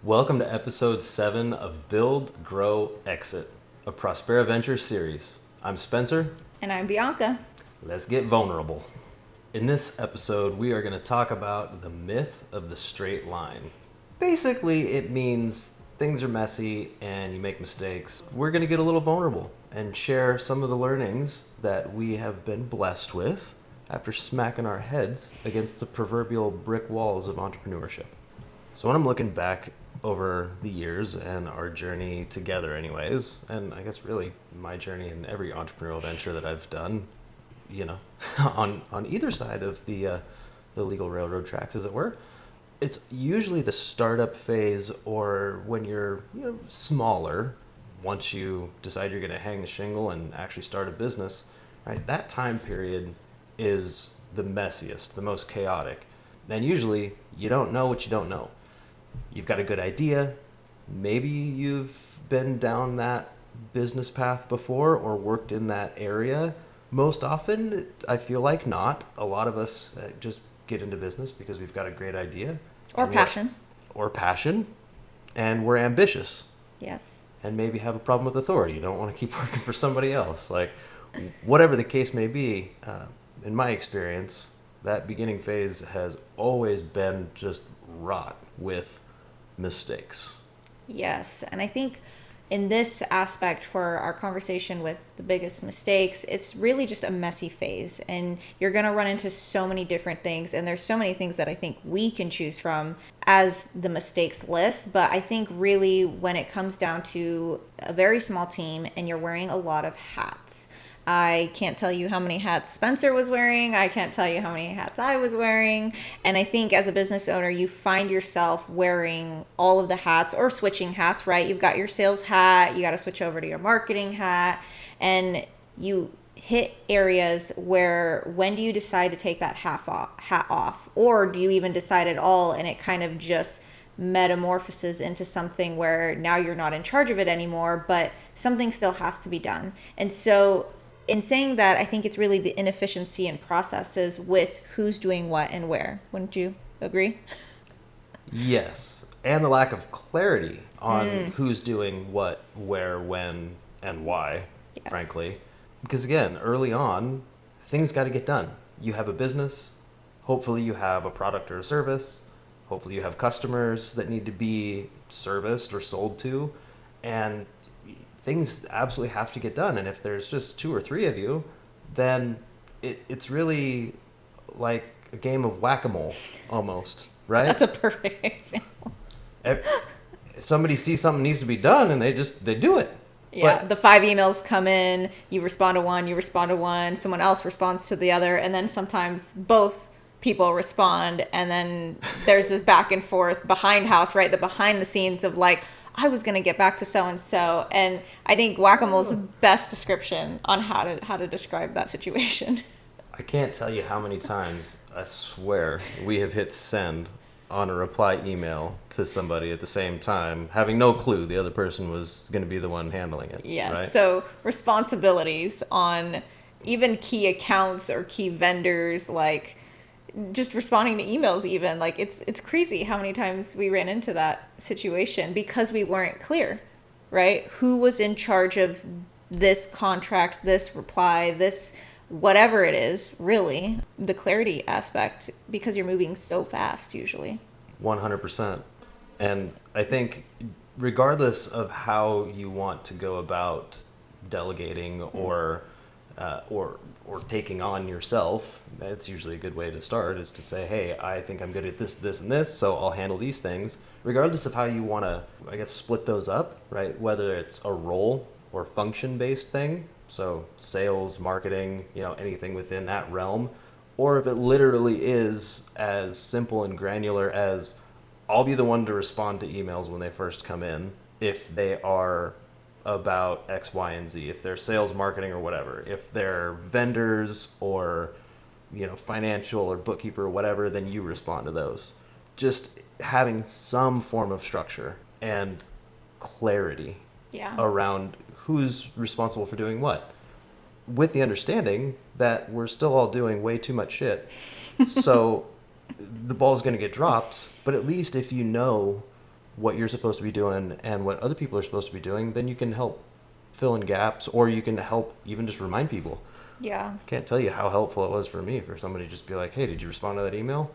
Welcome to episode 7 of Build, Grow, Exit, a Prospera Ventures series. I'm Spencer. And I'm Bianca. Let's get vulnerable. In this episode, we are going to talk about the myth of the straight line. Basically, it means things are messy and you make mistakes. We're going to get a little vulnerable and share some of the learnings that we have been blessed with after smacking our heads against the proverbial brick walls of entrepreneurship. So when I'm looking back over the years and our journey together anyways, and I guess really my journey in every entrepreneurial venture that I've done, on either side of the legal railroad tracks, as it were, it's usually the startup phase or when you're smaller, once you decide you're going to hang the shingle and actually start a business, right? That time period is the messiest, the most chaotic. Then usually you don't know what you don't know. You've got a good idea. Maybe you've been down that business path before or worked in that area. Most often, I feel like not. A lot of us just get into business because we've got a great idea. Or passion. And we're ambitious. Yes. And maybe have a problem with authority. You don't want to keep working for somebody else. Like, whatever the case may be, in my experience, that beginning phase has always been just wrought with mistakes. Yes. And I think in this aspect for our conversation with the biggest mistakes, it's really just a messy phase. And you're going to run into so many different things. And there's so many things that I think we can choose from as the mistakes list. But I think really when it comes down to a very small team and you're wearing a lot of hats, I can't tell you how many hats Spencer was wearing. I can't tell you how many hats I was wearing. And I think as a business owner, you find yourself wearing all of the hats or switching hats, right? You've got your sales hat, you got to switch over to your marketing hat, and you hit areas where when do you decide to take that hat off? Or do you even decide at all and it kind of just metamorphoses into something where now you're not in charge of it anymore, but something still has to be done. And so in saying that, I think it's really the inefficiency in processes with who's doing what and where. Wouldn't you agree? Yes. And the lack of clarity on who's doing what, where, when, and why, Yes. frankly. Because again, early on, things got to get done. You have a business. Hopefully you have a product or a service. Hopefully you have customers that need to be serviced or sold to. And things absolutely have to get done. And if there's just 2 or 3 of you, then it's really like a game of whack-a-mole almost, right? That's a perfect example. Somebody sees something needs to be done and they do it. Yeah, But the 5 emails come in, you respond to one, someone else responds to the other, and then sometimes both people respond, and then there's this back and forth behind house, right? The behind the scenes of like, I was going to get back to so-and-so. And I think whack-a-mole is the best description on how to describe that situation. I can't tell you how many times, I swear, we have hit send on a reply email to somebody at the same time, having no clue the other person was going to be the one handling it. Yes. Right? So responsibilities on even key accounts or key vendors, like just responding to emails even, like it's crazy how many times we ran into that situation because we weren't clear, right? Who was in charge of this contract, this reply, this whatever it is, really, the clarity aspect, because you're moving so fast usually. 100%. And I think regardless of how you want to go about delegating or taking on yourself, that's usually a good way to start, is to say, hey, I think I'm good at this, this, and this, so I'll handle these things. Regardless of how you want to, I guess, split those up, right? Whether it's a role or function-based thing, so sales, marketing, anything within that realm, or if it literally is as simple and granular as I'll be the one to respond to emails when they first come in, if they are about X, Y, and Z, if they're sales, marketing, or whatever. If they're vendors or, financial or bookkeeper or whatever, then you respond to those. Just having some form of structure and clarity around who's responsible for doing what, with the understanding that we're still all doing way too much shit. So the ball's going to get dropped, but at least if you know what you're supposed to be doing and what other people are supposed to be doing, then you can help fill in gaps, or you can help even just remind people. Yeah. I can't tell you how helpful it was for me for somebody to just be like, hey, did you respond to that email?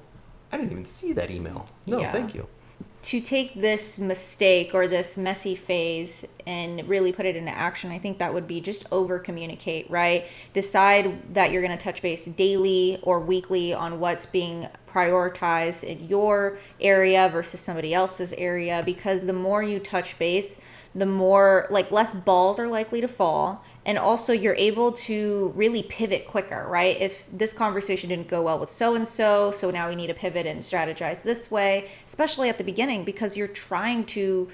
I didn't even see that email. No, Yeah. thank you. To take this mistake or this messy phase and really put it into action, I think that would be just over communicate, right? Decide that you're going to touch base daily or weekly on what's being prioritized in your area versus somebody else's area, because the more you touch base, the more, like, less balls are likely to fall. And also you're able to really pivot quicker, right? If this conversation didn't go well with so-and-so, so now we need to pivot and strategize this way, especially at the beginning, because you're trying to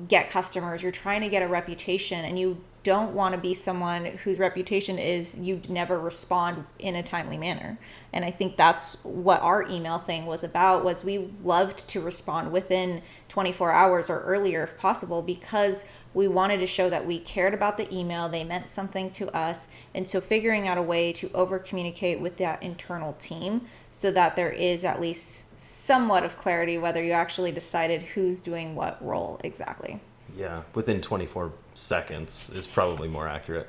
get customers, you're trying to get a reputation, and you don't want to be someone whose reputation is you never respond in a timely manner. And I think that's what our email thing was about, was we loved to respond within 24 hours or earlier if possible, because we wanted to show that we cared about the email, they meant something to us. And so figuring out a way to over communicate with that internal team so that there is at least somewhat of clarity whether you actually decided who's doing what role exactly. Yeah, within 24 seconds is probably more accurate.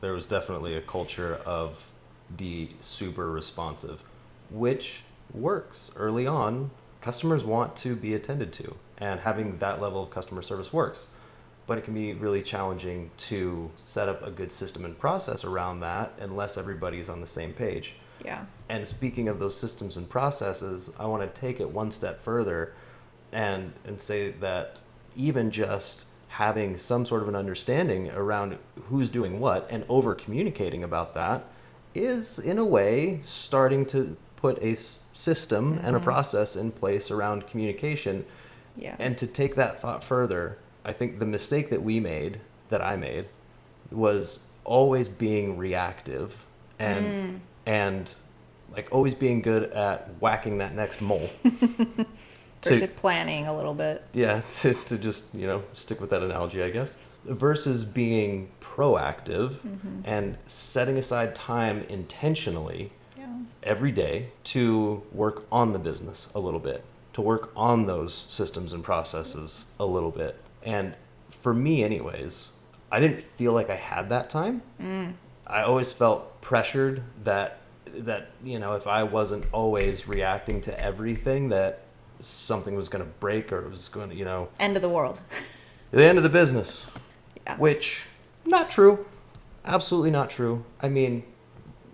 There was definitely a culture of be super responsive, which works early on. Customers want to be attended to, and having that level of customer service works. But it can be really challenging to set up a good system and process around that unless everybody's on the same page. Yeah. And speaking of those systems and processes, I want to take it one step further and say that even just having some sort of an understanding around who's doing what and over communicating about that is, in a way, starting to put a system and a process in place around communication. Yeah. And to take that thought further, I think the mistake that I made, was always being reactive and like always being good at whacking that next mole. Versus planning a little bit. Yeah, to just, stick with that analogy, I guess. Versus being proactive and setting aside time intentionally every day to work on the business a little bit, to work on those systems and processes a little bit. And for me anyways, I didn't feel like I had that time. I always felt pressured that if I wasn't always reacting to everything, that something was going to break, or it was going to, End of the world. the end of the business. Yeah. Which, not true. Absolutely not true. I mean,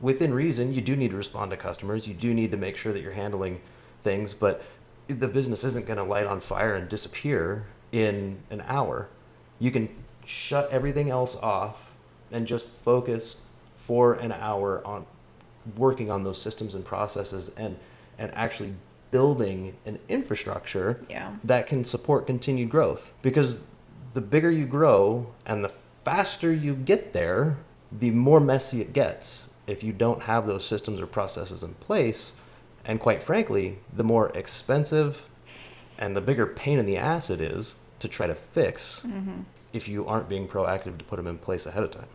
within reason, you do need to respond to customers. You do need to make sure that you're handling things, but the business isn't going to light on fire and disappear in an hour. You can shut everything else off and just focus for an hour on working on those systems and processes and actually building an infrastructure that can support continued growth. Because the bigger you grow and the faster you get there, the more messy it gets if you don't have those systems or processes in place. And quite frankly, the more expensive and the bigger pain in the ass it is to try to fix if you aren't being proactive to put them in place ahead of time.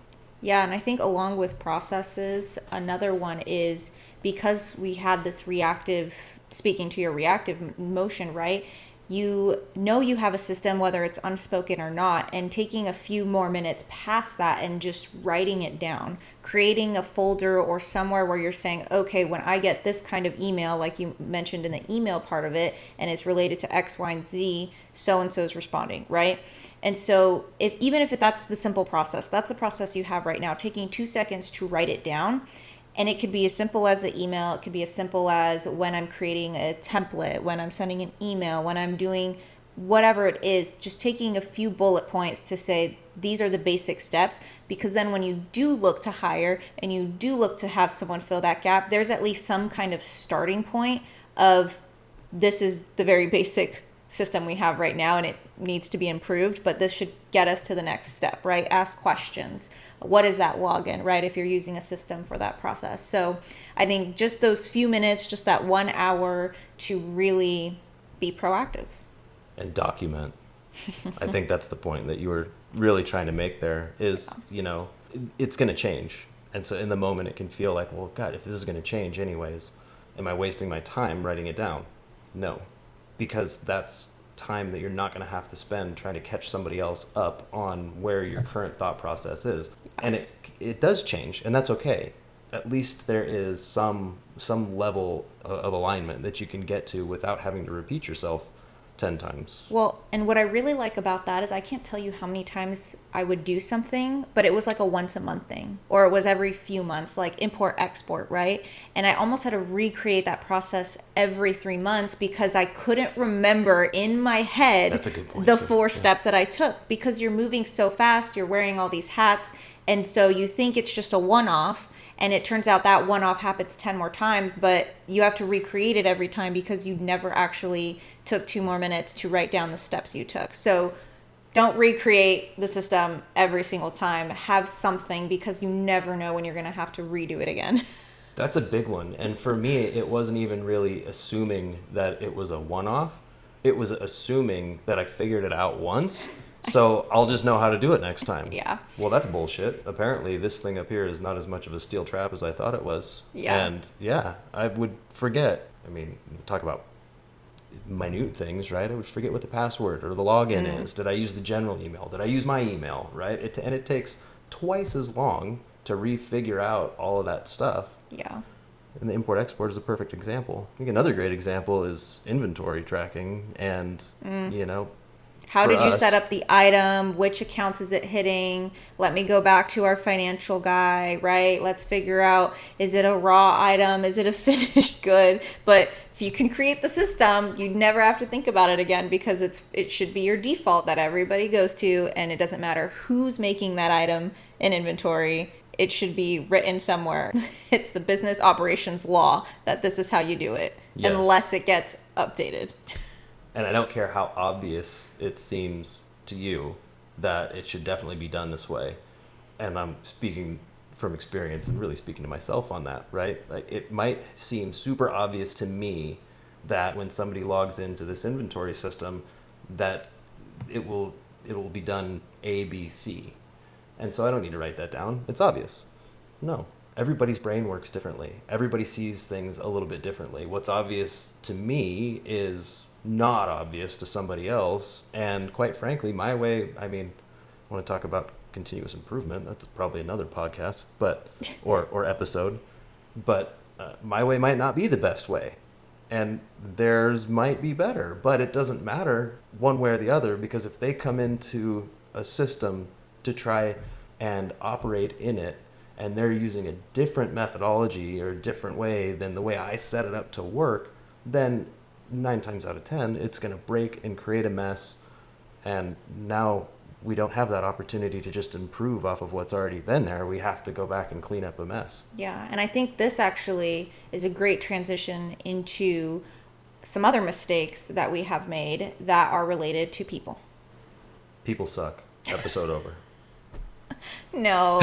Yeah, and I think along with processes, another one is, because we had this reactive, speaking to your reactive motion, right? You know you have a system, whether it's unspoken or not, and taking a few more minutes past that and just writing it down, creating a folder or somewhere where you're saying, okay, when I get this kind of email, like you mentioned in the email part of it, and it's related to X, Y, and Z, so-and-so is responding, right? And so even if that's the simple process, that's the process you have right now, taking 2 seconds to write it down. And it could be as simple as the email. It could be as simple as when I'm creating a template, when I'm sending an email, when I'm doing whatever it is, just taking a few bullet points to say, these are the basic steps. Because then when you do look to hire and you do look to have someone fill that gap, there's at least some kind of starting point of, this is the very basic system we have right now and it needs to be improved, but this should get us to the next step, right? Ask questions. What is that login, right? If you're using a system for that process. So I think just those few minutes, just that 1 hour to really be proactive. And document. I think that's the point that you were really trying to make there is, it's going to change. And so in the moment it can feel like, well, God, if this is going to change anyways, am I wasting my time writing it down? No. Because that's time that you're not going to have to spend trying to catch somebody else up on where your current thought process is. And it does change, and that's okay. At least there is some level of alignment that you can get to without having to repeat yourself 10 times. Well, and what I really like about that is I can't tell you how many times I would do something, but it was like a once a month thing, or it was every few months, like import, export, right? And I almost had to recreate that process every 3 months because I couldn't remember in my head That's a good point, the too. 4 steps that I took, because you're moving so fast, you're wearing all these hats, and so you think it's just a one-off. And it turns out that one-off happens 10 more times, but you have to recreate it every time because you never actually took 2 more minutes to write down the steps you took. So don't recreate the system every single time. Have something, because you never know when you're going to have to redo it again. That's a big one. And for me, it wasn't even really assuming that it was a one-off. It was assuming that I figured it out once, so I'll just know how to do it next time. Yeah. Well, that's bullshit. Apparently, this thing up here is not as much of a steel trap as I thought it was. Yeah. And yeah, I would forget. I mean, talk about minute things, right? I would forget what the password or the login is. Did I use the general email? Did I use my email, right? And it takes twice as long to refigure out all of that stuff. Yeah. And the import-export is a perfect example. I think another great example is inventory tracking and, How did you us- set up the item? Which accounts is it hitting? Let me go back to our financial guy, right? Let's figure out, is it a raw item? Is it a finished good? But if you can create the system, you never have to think about it again, because it should be your default that everybody goes to, and it doesn't matter who's making that item in inventory. It should be written somewhere. It's the business operations law that this is how you do it, Yes. unless it gets updated. And I don't care how obvious it seems to you that it should definitely be done this way. And I'm speaking from experience and really speaking to myself on that, right? Like, it might seem super obvious to me that when somebody logs into this inventory system that it will be done A, B, C. And so I don't need to write that down. It's obvious. No. Everybody's brain works differently. Everybody sees things a little bit differently. What's obvious to me is not obvious to somebody else. And quite frankly, my way, I mean, I want to talk about continuous improvement. That's probably another podcast, or episode. But my way might not be the best way. And theirs might be better. But it doesn't matter one way or the other, because if they come into a system to try and operate in it, and they're using a different methodology or a different way than the way I set it up to work, then 9 times out of 10, it's going to break and create a mess. And now we don't have that opportunity to just improve off of what's already been there. We have to go back and clean up a mess. Yeah, and I think this actually is a great transition into some other mistakes that we have made that are related to people. People suck. Episode over. No,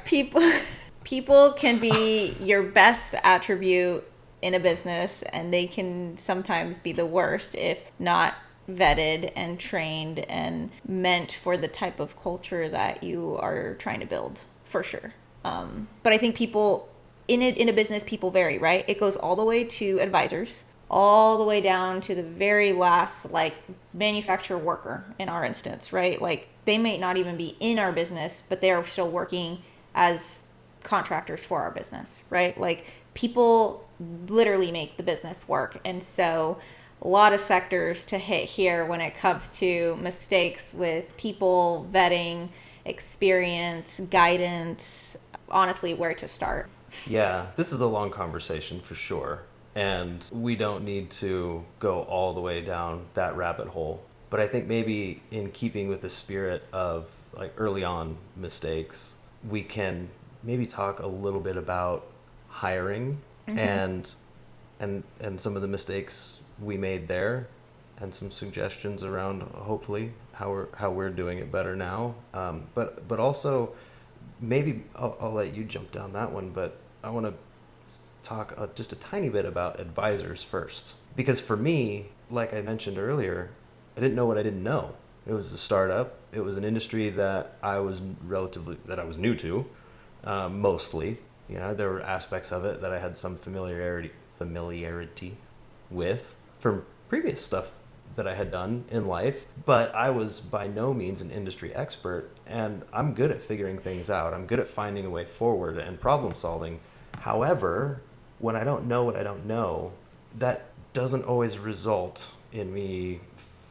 people can be your best attribute in a business, and they can sometimes be the worst if not vetted and trained and meant for the type of culture that you are trying to build, for sure. But I think people in a business, people vary, right? It goes all the way to advisors, all the way down to the very last, like, manufacturer worker in our instance, right? Like, they may not even be in our business, but they are still working as contractors for our business, right? Like, people literally make the business work. And so a lot of sectors to hit here when it comes to mistakes with people, vetting, experience, guidance, honestly, where to start. Yeah, this is a long conversation for sure. And we don't need to go all the way down that rabbit hole. But I think maybe in keeping with the spirit of, like, early on mistakes, we can maybe talk a little bit about hiring and some of the mistakes we made there, and some suggestions around hopefully how we're doing it better now. But also maybe I'll let you jump down that one, but I want to talk just a tiny bit about advisors first, because for me, like I mentioned earlier, I didn't know what I didn't know. It was a startup. It was an industry that I was new to, mostly. There were aspects of it that I had some familiarity with from previous stuff that I had done in life, but I was by no means an industry expert, and I'm good at figuring things out. I'm good at finding a way forward and problem solving. However, when I don't know what I don't know, that doesn't always result in me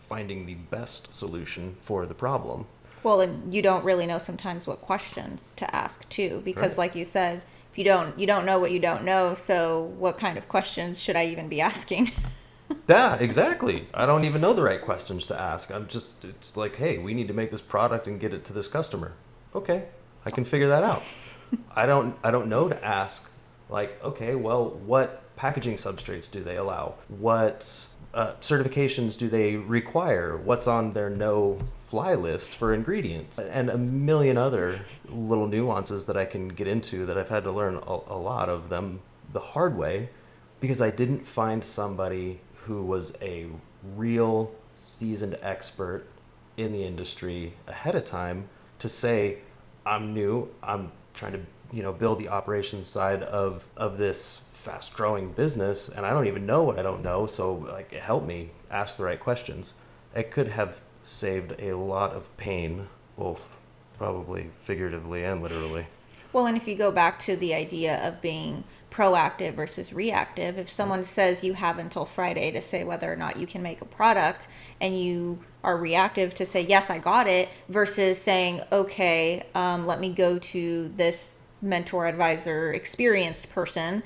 finding the best solution for the problem. Well, and you don't really know sometimes what questions to ask too, because Right. like you said, if you don't know what you don't know, so what kind of questions should I even be asking? Yeah, exactly. I don't even know the right questions to ask. It's like, hey, we need to make this product and get it to this customer. Okay, I can figure that out. I don't know to ask, like, okay, well, what packaging substrates do they allow? What certifications do they require? What's on their no fly list for ingredients? And a million other little nuances that I can get into that I've had to learn a lot of them the hard way because I didn't find somebody who was a real seasoned expert in the industry ahead of time to say, I'm new, I'm trying to, build the operations side of this fast growing business, and I don't even know what I don't know, so like help me ask the right questions. It could have saved a lot of pain, both probably figuratively and literally. Well, and if you go back to the idea of being proactive versus reactive, if someone says you have until Friday to say whether or not you can make a product and you are reactive to say, yes, I got it, versus saying, okay, let me go to this mentor, advisor, experienced person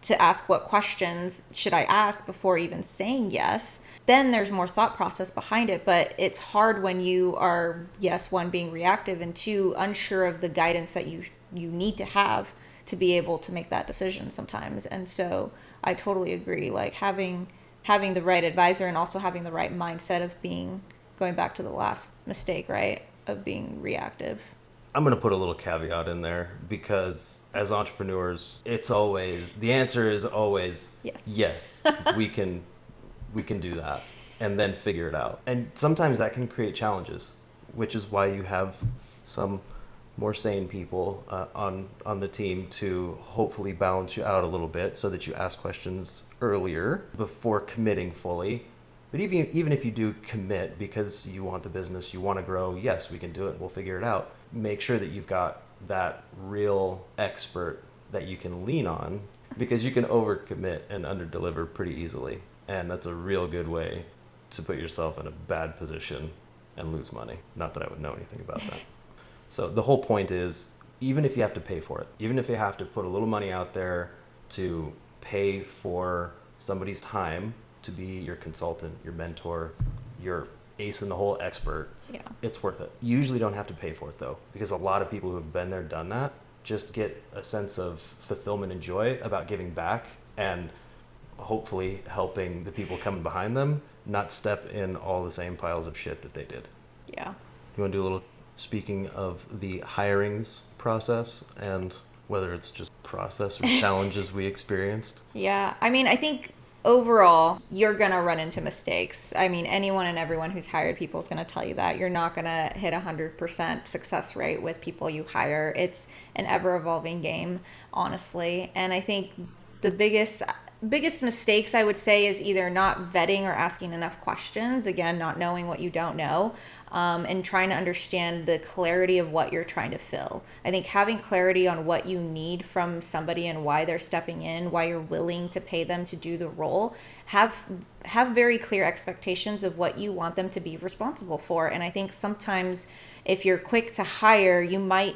to ask what questions should I ask before even saying yes, then there's more thought process behind it. But it's hard when you are, yes, one, being reactive, and two, unsure of the guidance that you need to have to be able to make that decision sometimes. And so I totally agree, like having the right advisor and also having the right mindset of being, going back to the last mistake, right, of being reactive. I'm going to put a little caveat in there because as entrepreneurs, the answer is always Yes. yes, we can do that and then figure it out. And sometimes that can create challenges, which is why you have some more sane people on the team to hopefully balance you out a little bit so that you ask questions earlier before committing fully. But even if you do commit because you want the business, you want to grow, yes, we can do it, we'll figure it out. Make sure that you've got that real expert that you can lean on because you can overcommit and underdeliver pretty easily. And that's a real good way to put yourself in a bad position and lose money. Not that I would know anything about that. So the whole point is, even if you have to pay for it, even if you have to put a little money out there to pay for somebody's time to be your consultant, your mentor, your ace in the hole expert, Yeah. it's worth it. You usually don't have to pay for it though, because a lot of people who have been there, done that, just get a sense of fulfillment and joy about giving back and hopefully helping the people coming behind them not step in all the same piles of shit that they did. Yeah. You want to do a little speaking of the hirings process and whether it's just process or challenges we experienced? Yeah. I mean, I think overall, you're going to run into mistakes. I mean, anyone and everyone who's hired people is going to tell you that. You're not going to hit 100% success rate with people you hire. It's an ever evolving game, honestly. And I think the biggest mistakes I would say is either not vetting or asking enough questions. Again, not knowing what you don't know, and trying to understand the clarity of what you're trying to fill. I think having clarity on what you need from somebody and why they're stepping in, why you're willing to pay them to do the role, have very clear expectations of what you want them to be responsible for. And I think sometimes if you're quick to hire, you might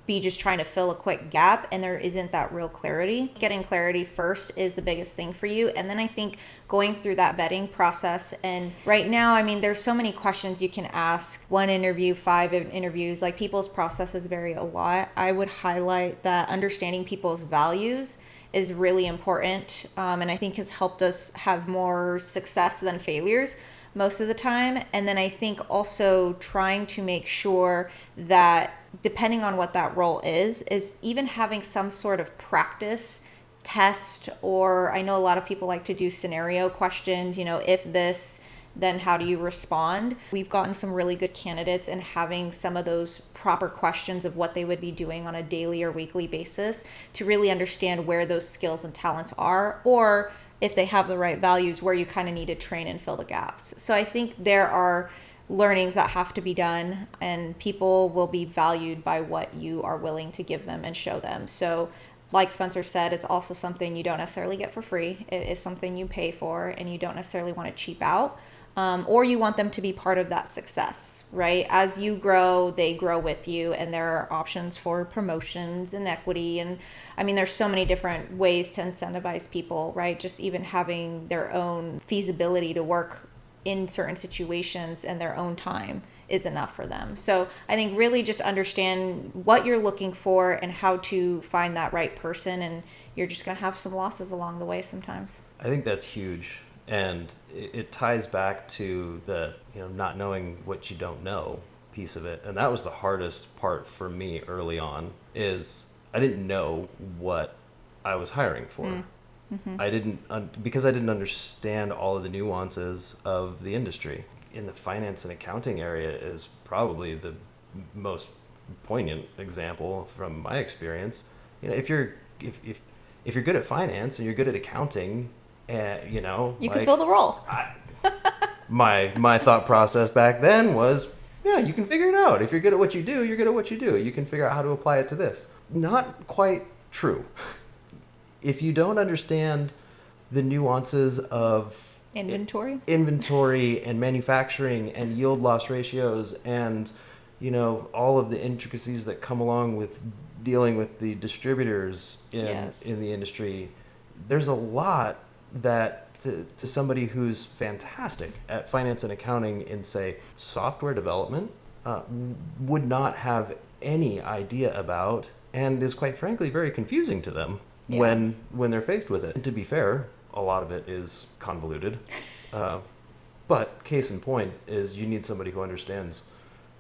be just trying to fill a quick gap and there isn't that real clarity. Getting clarity first is the biggest thing for you. And then I think going through that vetting process. And right now, I mean, there's so many questions you can ask. 1 interview, 5 interviews, like people's processes vary a lot. I would highlight that understanding people's values is really important. And I think has helped us have more success than failures most of the time. And then I think also trying to make sure that depending on what that role is even having some sort of practice test, or I know a lot of people like to do scenario questions, if this, then how do you respond? We've gotten some really good candidates in having some of those proper questions of what they would be doing on a daily or weekly basis to really understand where those skills and talents are, or if they have the right values, where you kind of need to train and fill the gaps. So I think there are learnings that have to be done, and people will be valued by what you are willing to give them and show them. So like Spencer said, it's also something you don't necessarily get for free. It is something you pay for, and you don't necessarily want to cheap out. Or you want them to be part of that success, right? As you grow, they grow with you, and there are options for promotions and equity. And I mean, there's so many different ways to incentivize people, right? Just even having their own feasibility to work in certain situations in their own time is enough for them. So I think really just understand what you're looking for and how to find that right person, and you're just going to have some losses along the way sometimes. I think that's huge. And it ties back to the, not knowing what you don't know piece of it. And that was the hardest part for me early on, is I didn't know what I was hiring for. Mm-hmm. Because I didn't understand all of the nuances of the industry. In the finance and accounting area is probably the most poignant example from my experience. If you're good at finance and you're good at accounting, you can fill the role. My thought process back then was, yeah, you can figure it out. If you're good at what you do, you're good at what you do. You can figure out how to apply it to this. Not quite true. If you don't understand the nuances of inventory and manufacturing and yield loss ratios and all of the intricacies that come along with dealing with the distributors in the industry, there's a lot that to somebody who's fantastic at finance and accounting in, say, software development would not have any idea about, and is quite frankly very confusing to them when they're faced with it. And to be fair, a lot of it is convoluted. But case in point is you need somebody who understands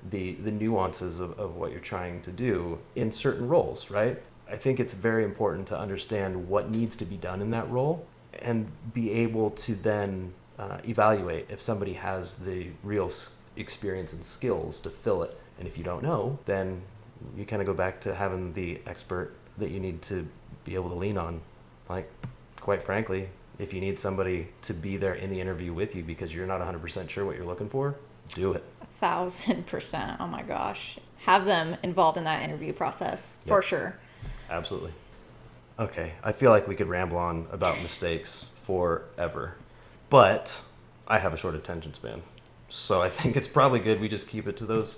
the nuances of what you're trying to do in certain roles, right? I think it's very important to understand what needs to be done in that role and be able to then evaluate if somebody has the real experience and skills to fill it. And if you don't know, then you kind of go back to having the expert that you need to be able to lean on. Like, quite frankly, if you need somebody to be there in the interview with you because you're not 100% sure what you're looking for, do it. 1,000%. Oh my gosh. Have them involved in that interview process for sure. Absolutely. Okay, I feel like we could ramble on about mistakes forever, but I have a short attention span. So I think it's probably good we just keep it to those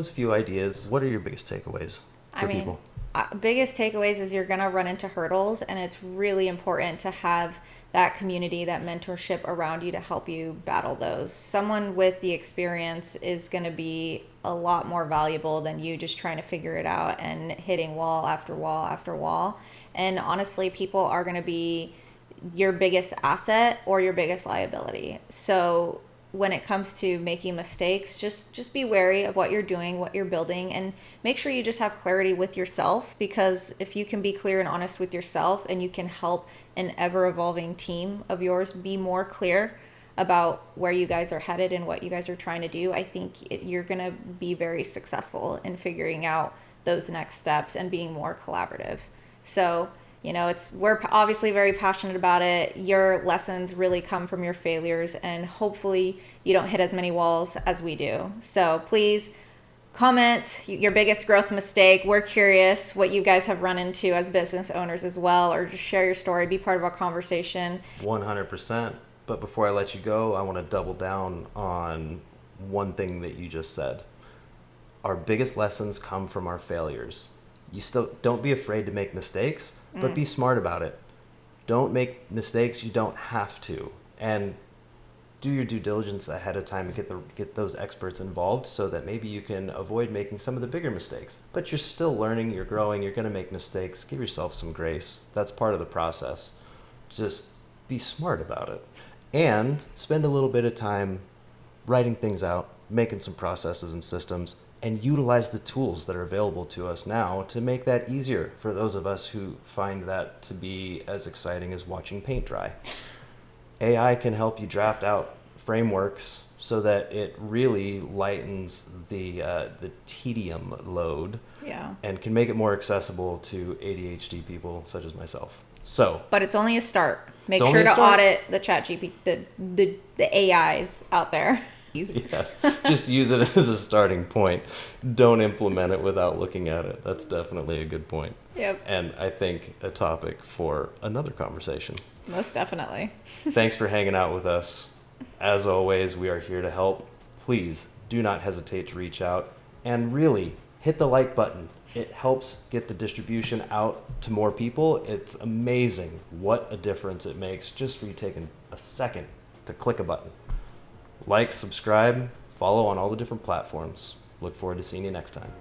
few ideas. What are your biggest takeaways for people? Biggest takeaways is you're going to run into hurdles, and it's really important to have that community, that mentorship around you to help you battle those. Someone with the experience is going to be a lot more valuable than you just trying to figure it out and hitting wall after wall after wall. And honestly, people are going to be your biggest asset or your biggest liability. So when it comes to making mistakes, just be wary of what you're doing, what you're building, and make sure you just have clarity with yourself, because if you can be clear and honest with yourself and you can help an ever-evolving team of yours be more clear about where you guys are headed and what you guys are trying to do, I think you're going to be very successful in figuring out those next steps and being more collaborative. So, we're obviously very passionate about it. Your lessons really come from your failures, and hopefully you don't hit as many walls as we do. So please comment your biggest growth mistake. We're curious what you guys have run into as business owners as well, or just share your story, be part of our conversation. 100%. But before I let you go, I want to double down on one thing that you just said. Our biggest lessons come from our failures. You still don't be afraid to make mistakes, but be smart about it. Don't make mistakes you don't have to, and do your due diligence ahead of time and get those experts involved so that maybe you can avoid making some of the bigger mistakes. But you're still learning, you're growing, you're going to make mistakes. Give yourself some grace. That's part of the process. Just be smart about it. And spend a little bit of time writing things out, making some processes and systems, and utilize the tools that are available to us now to make that easier for those of us who find that to be as exciting as watching paint dry. AI can help you draft out frameworks so that it really lightens the tedium load, and can make it more accessible to ADHD people such as myself. So, But it's only a start. Make It's sure only a to start. audit the chat GPT, the AIs out there. yes, just use it as a starting point. Don't implement it without looking at it. That's definitely a good point. Yep, And I think a topic for another conversation. most definitely. Thanks for hanging out with us. As always, we are here to help. Please do not hesitate to reach out and really hit the like button. It helps get the distribution out to more people. It's amazing what a difference it makes just for you taking a second to click a button. Like, subscribe, follow on all the different platforms. Look forward to seeing you next time.